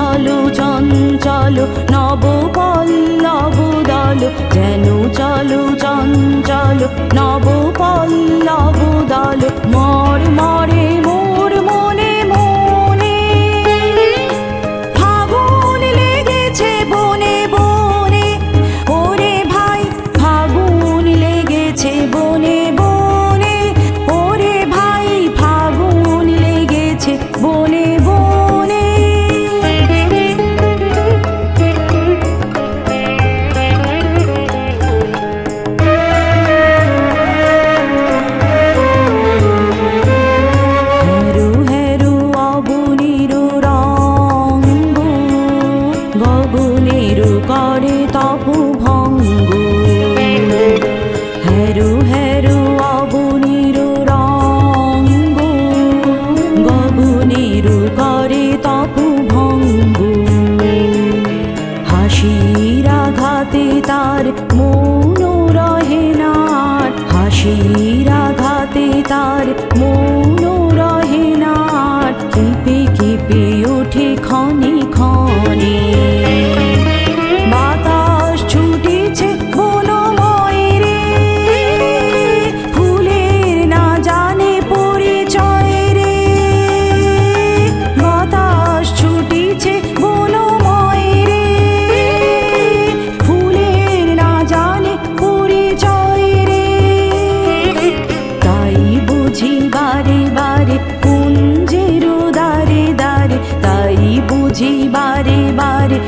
চঞ্চল চঞ্চল নব পল্লব দল, যেন চলো চঞ্চল নব পল্লব দল। মর মরে মোর মনে মনে, ফাগুন লেগেছে বনে বনে। ওরে ভাই ফাগুন লেগেছে বনে বনে, ওরে ভাই ফাগুন লেগেছে বনে বনে। হেরু হেরু অবনীর রঙ্গ, গগনের করে তপু ভঙ্গ। হেরু হেরু অবনীর রঙ্গ, গগনের করে তপু ভঙ্গ। হাসির আঘাতে তার মন রহে না, হাসির আঘাতে তার মন রহে না। কেঁপে কেঁপে ওঠে ক্ষণে ক্ষণে, বাতাস ছুটিছে বনময় রে। ফুলের না জানে পরিচয় রে, বাতাস ছুটিছে বনময় রে। ফুলের না জানে পরিচয় রে, তাই বুঝি বারে বারে কুঞ্জের দ্বারে দ্বারে, তাই বুঝি বারে বারে